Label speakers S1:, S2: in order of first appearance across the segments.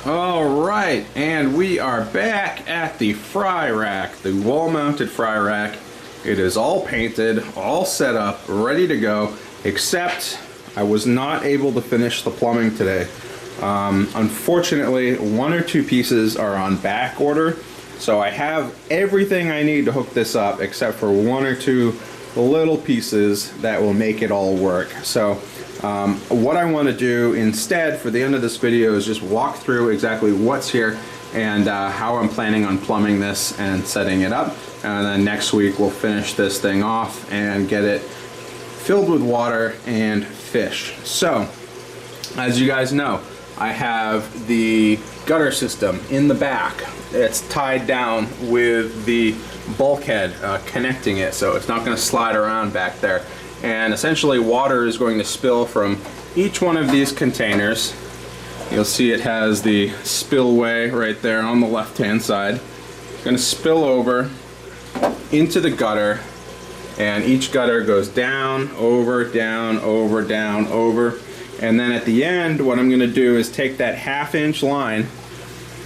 S1: Alright, and we are back at the fry rack, the wall-mounted fry rack. It is all painted, all set up, ready to go, except I was not able to finish the plumbing today. Unfortunately, one or two pieces are on back order, so I have everything I need to hook this up except for one or two little pieces that will make it all work. So what I want to do instead for the end of this video is just walk through exactly what's here and how I'm planning on plumbing this and setting it up. And then next week we'll finish this thing off and get it filled with water and fish. So, as you guys know, I have the gutter system in the back. It's tied down with the bulkhead connecting it, so it's not going to slide around back there. And essentially water is going to spill from each one of these containers. You'll see it has the spillway right there on the left hand side. It's going to spill over into the gutter, and each gutter goes down, over, down, over, down, over. And then at the end, what I'm going to do is take that 1/2 inch line,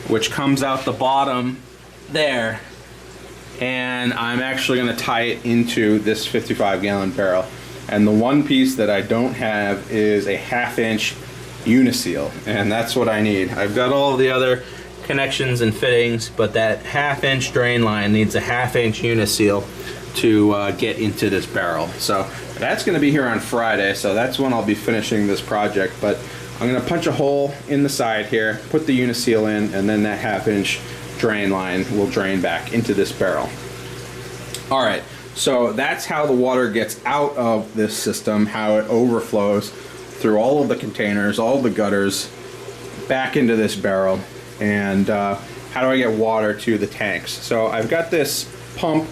S1: which comes out the bottom there, and I'm actually going to tie it into this 55-gallon barrel. And the one piece that I don't have is a 1/2 inch uniseal, and that's what I need. I've got all the other connections and fittings, but that 1/2 inch drain line needs a 1/2 inch uniseal to get into this barrel. So that's going to be here on Friday, so that's when I'll be finishing this project. But I'm going to punch a hole in the side here, put the uniseal in, and then that 1/2 inch drain line will drain back into this barrel. Alright, so that's how the water gets out of this system, how it overflows through all of the containers, all the gutters, back into this barrel. And how do I get water to the tanks? So I've got this pump,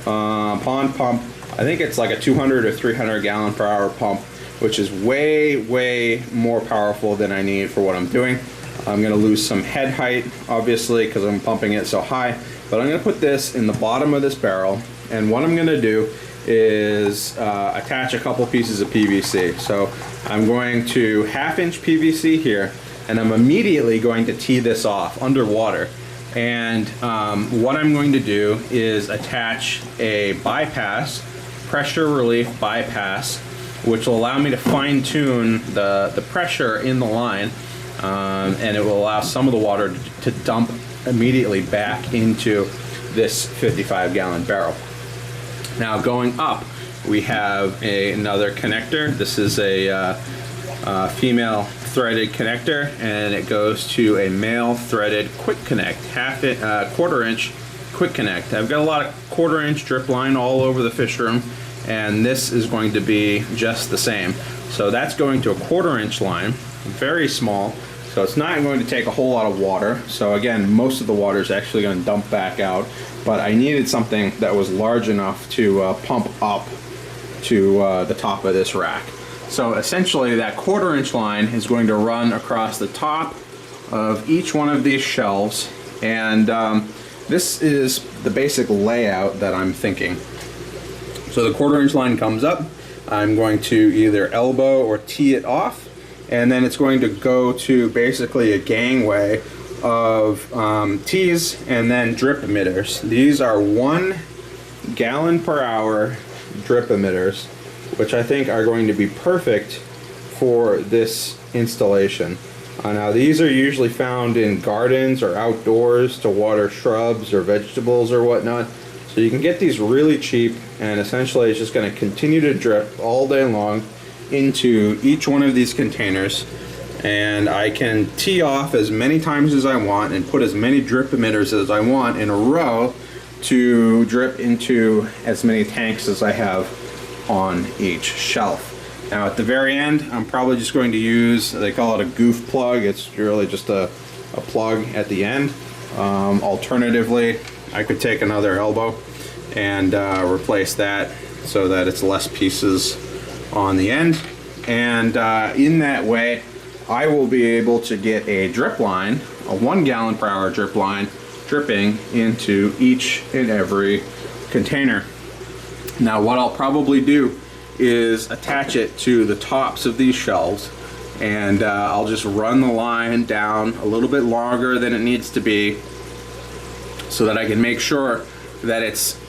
S1: pond pump. I think it's like a 200 or 300 gallon per hour pump, which is way more powerful than I need for what I'm doing. I'm going to lose some head height, obviously, because I'm pumping it so high. But I'm going to put this in the bottom of this barrel, and what I'm going to do is attach a couple pieces of PVC. So I'm going to 1/2 inch PVC here, and I'm immediately going to tee this off underwater. And what I'm going to do is attach a bypass, pressure relief bypass, which will allow me to fine-tune the pressure in the line, and it will allow some of the water to dump immediately back into this 55-gallon barrel. Now going up, we have another connector. This is a female threaded connector, and it goes to a male threaded quick connect, quarter-inch quick connect. I've got a lot of quarter-inch drip line all over the fish room, and this is going to be just the same. So that's going to a quarter-inch line, very small, so it's not going to take a whole lot of water. So again, most of the water is actually going to dump back out, but I needed something that was large enough to pump up to the top of this rack. So essentially that quarter-inch line is going to run across the top of each one of these shelves, and this is the basic layout that I'm thinking. So the quarter-inch line comes up, I'm going to either elbow or tee it off, and then it's going to go to basically a gangway of tees and then drip emitters. These are 1 gallon per hour drip emitters, which I think are going to be perfect for this installation. Now these are usually found in gardens or outdoors to water shrubs or vegetables or whatnot. So you can get these really cheap, and essentially it's just going to continue to drip all day long into each one of these containers, and I can tee off as many times as I want and put as many drip emitters as I want in a row to drip into as many tanks as I have on each shelf. Now at the very end, I'm probably just going to use, they call it a goof plug. It's really just a plug at the end. Alternatively, I could take another elbow and replace that so that it's less pieces on the end. And in that way, I will be able to get a drip line, a 1 gallon per hour drip line, dripping into each and every container. Now what I'll probably do is attach it to the tops of these shelves, and I'll just run the line down a little bit longer than it needs to be so that I can make sure that it's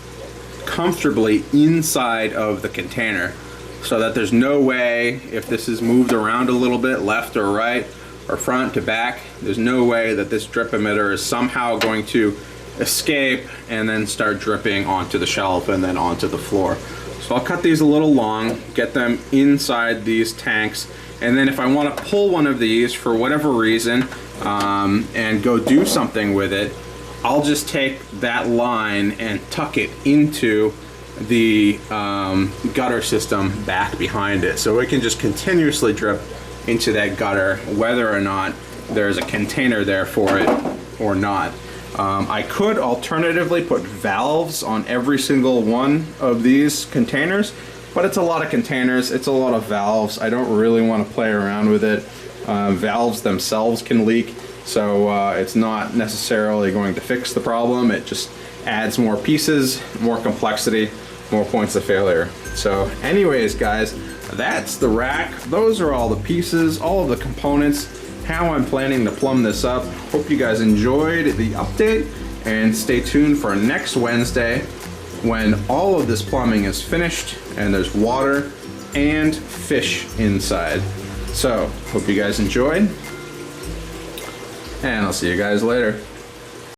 S1: comfortably inside of the container, so that there's no way, if this is moved around a little bit left or right or front to back, there's no way that this drip emitter is somehow going to escape and then start dripping onto the shelf and then onto the floor. So I'll cut these a little long, get them inside these tanks, and then if I want to pull one of these for whatever reason and go do something with it, I'll just take that line and tuck it into the gutter system back behind it, so it can just continuously drip into that gutter whether or not there's a container there for it or not. I could alternatively put valves on every single one of these containers, but it's a lot of containers, it's a lot of valves. I don't really want to play around with it. Valves themselves can leak, so it's not necessarily going to fix the problem. It just adds more pieces, more complexity, more points of failure. So anyways guys, that's the rack. Those are all the pieces, all of the components, how I'm planning to plumb this up. Hope you guys enjoyed the update, and stay tuned for next Wednesday when all of this plumbing is finished and there's water and fish inside. So hope you guys enjoyed, and I'll see you guys later.